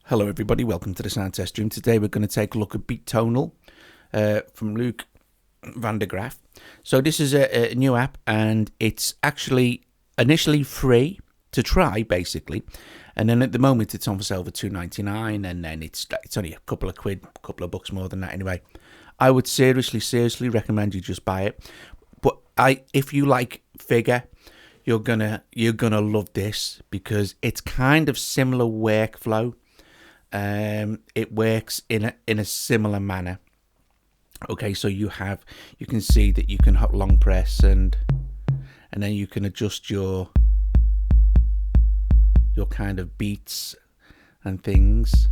Hello everybody, welcome to the Sound Test Room. Today we're going to take a look at Beatonal from Luke van der Graaf. So this is a new app and it's actually initially free to try basically, and then at the moment it's on for sale for $2.99, and then it's only a couple of quid, a couple of bucks more than that anyway. I would seriously recommend you just buy it. But if you like figure, you're gonna love this because it's kind of similar workflow. It works in a similar manner. Okay, so you can see that you can long press and then you can adjust your kind of beats and things.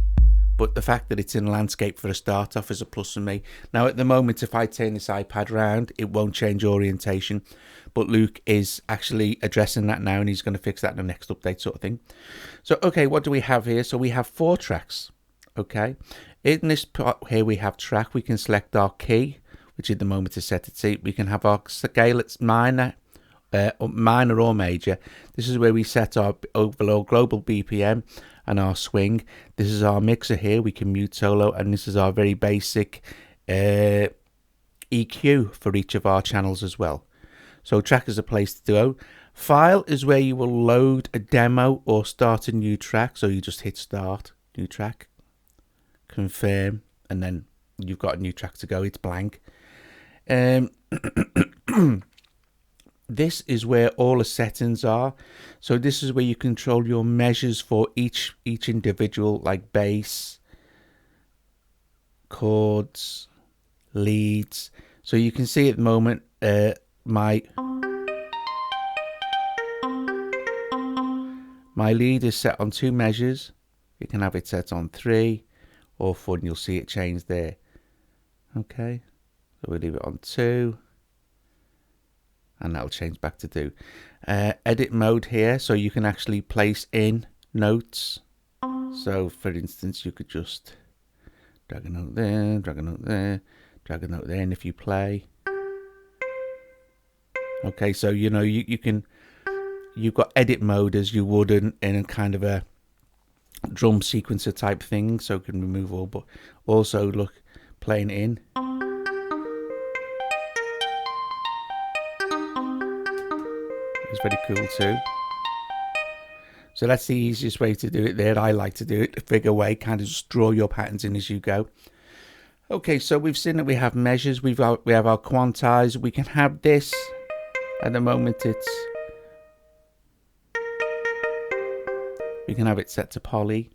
But the fact that it's in landscape for a start off is a plus for me. Now at the moment, if I turn this iPad round, it won't change orientation. But Luke is actually addressing that now, and he's going to fix that in the next update sort of thing. So, okay, what do we have here? So we have 4 tracks, okay? In this part here, we have track. We can select our key, which at the moment is set to C. We can have our scale, it's minor or major. This is where we set our overall global BPM and our swing. This is our mixer here. We can mute solo, and this is our very basic EQ for each of our channels as well. So track is a place to go. File is where you will load a demo or start a new track. So you just hit start, new track, confirm, and then you've got a new track to go. It's blank. This is where all the settings are. So this is where you control your measures for each individual, like bass, chords, leads. So you can see at the moment my lead is set on 2 measures. You can have it set on 3 or 4, and you'll see it change there. Okay, so we'll leave it on 2, and that'll change back to 2. Edit mode here, so you can actually place in notes. So for instance, you could just drag a note there, drag a note there, drag a note there, and if you play, okay, so you know you've got edit mode as you would in a kind of a drum sequencer type thing, so you can remove all, but also look, playing in. It's very cool too. So that's the easiest way to do it there. I like to do it the figure way, kind of just draw your patterns in as you go. Okay, so we've seen that we have measures, we have our quantize. We can have this. At the moment we can have it set to poly.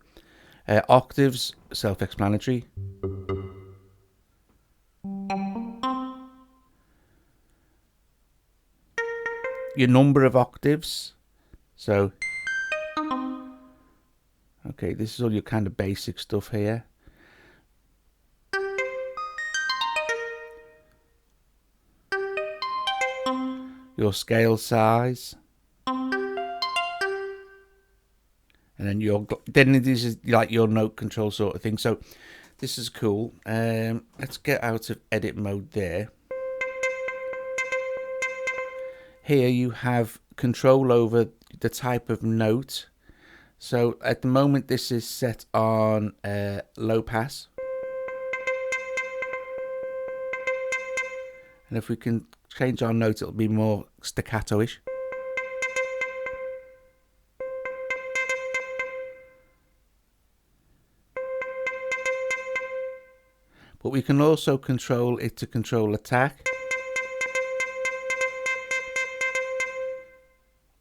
Octaves, self-explanatory. Your number of octaves. So, okay, this is all your kind of basic stuff here. Your scale size. And then this is like your note control sort of thing. So this is cool. Let's get out of edit mode there. Here you have control over the type of note. So at the moment this is set on low pass. And if we can change our note, it'll be more staccato-ish. But we can also control it to control attack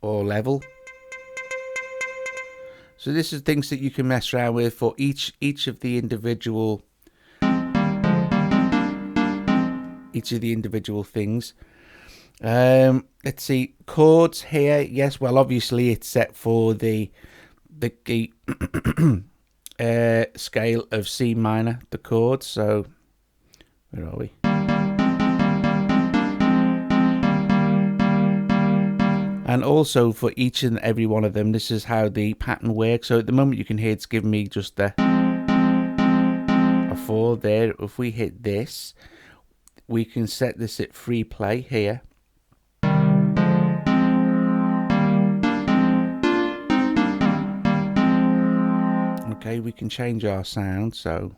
or level. So this is things that you can mess around with for each of the individual things. Let's see, chords here. Yes, well obviously it's set for the scale of C minor, the chords. So where are we? And also for each and every one of them, this is how the pattern works. So at the moment you can hear it's giving me just a 4 there. If we hit this, we can set this at free play here. Okay, we can change our sound, so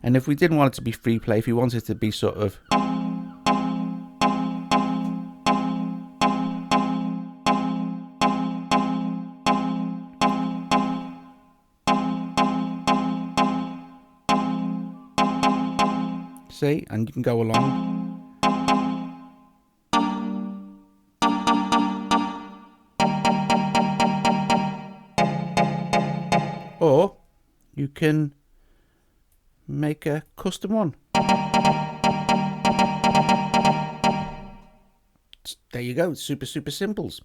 and if we didn't want it to be free play, if we wanted it to be sort of see, and you can go along. Or you can make a custom one. There you go, super simples.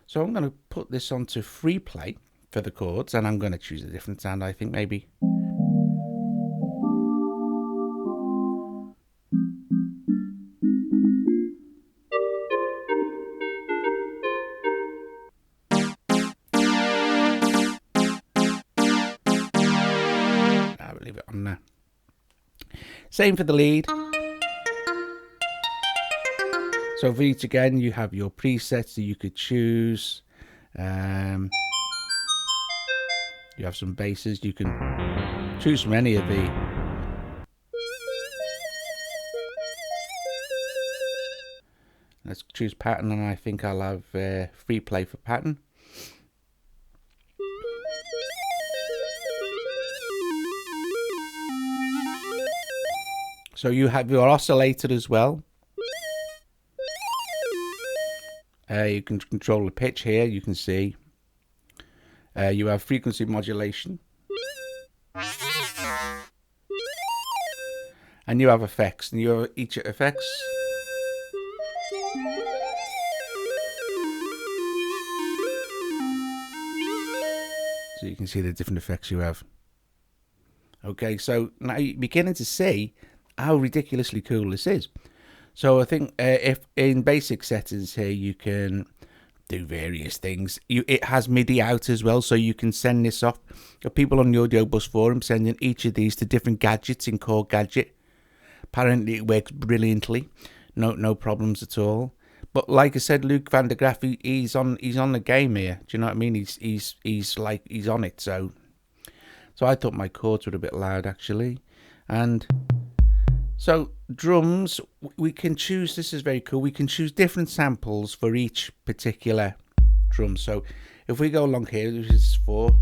So I'm going to put this onto free play for the chords, and I'm going to choose a different sound, I think maybe. I'll leave it on there. Same for the lead. So for each, again, you have your presets that you could choose. You have some basses. You can choose from any of the. Let's choose pattern, and I think I'll have free play for pattern. So you have your oscillator as well. You can control the pitch here, you can see. You have frequency modulation. And you have effects, and you have each effects. So you can see the different effects you have. Okay, so now you're beginning to see how ridiculously cool this is. So I think if in basic settings here, you can do various things. It has MIDI out as well, so you can send this off. People on the Audio Bus forum sending each of these to different gadgets in Core Gadget. Apparently it works brilliantly, no problems at all. But like I said, Luke van der Graaf, he's on the game here. Do you know what I mean? He's on it. So I thought my chords were a bit loud actually, and. So drums, we can choose, this is very cool, we can choose different samples for each particular drum. So if we go along here, this is 4.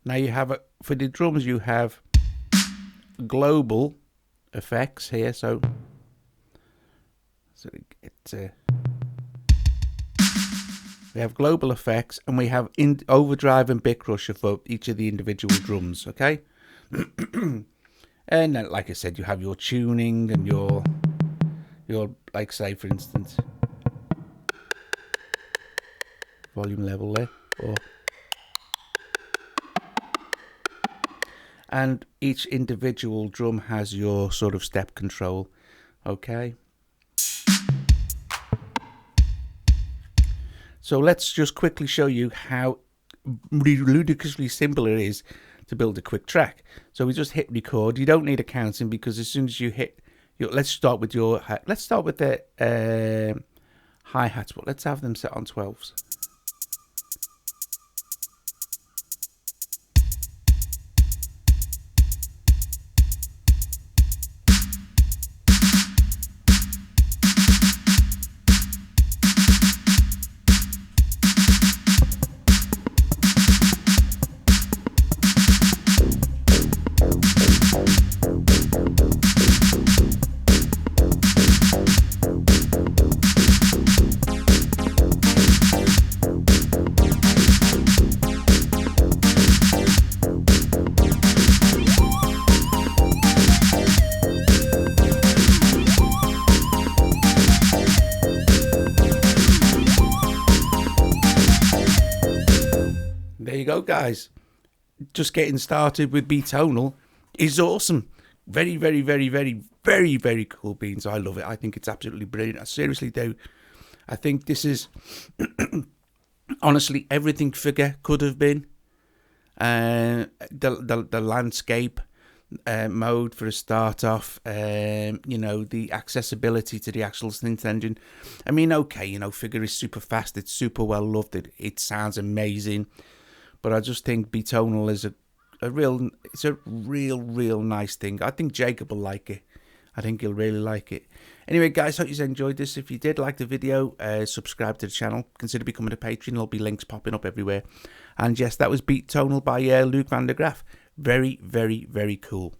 Now you have, for the drums you have global effects here, so we have global effects, and we have overdrive and bit crusher for each of the individual drums. Okay. And then, like I said, you have your tuning and your like, say for instance, volume level there, and each individual drum has your sort of step control. Okay. So let's just quickly show you how ludicrously simple it is to build a quick track. So we just hit record. You don't need accounting, because as soon as you hit let's start with the hi-hats, but let's have them set on 12s. There you go, guys. Just getting started with Beatonal is awesome. Very, very, very, very Very, very cool beans. I love it. I think it's absolutely brilliant. I seriously do. I think this is honestly everything Figure could have been. The landscape mode for a start off, you know, the accessibility to the actual synth engine. I mean, okay, you know, Figure is super fast, it's super well loved, it sounds amazing, but I just think Beatonal is a real nice thing. I think Jacob will like it. I think he'll really like it. Anyway, guys, hope you enjoyed this. If you did like the video, subscribe to the channel. Consider becoming a patron. There'll be links popping up everywhere. And yes, that was Beatonal by Luke van der Graaf. Very, very, very cool.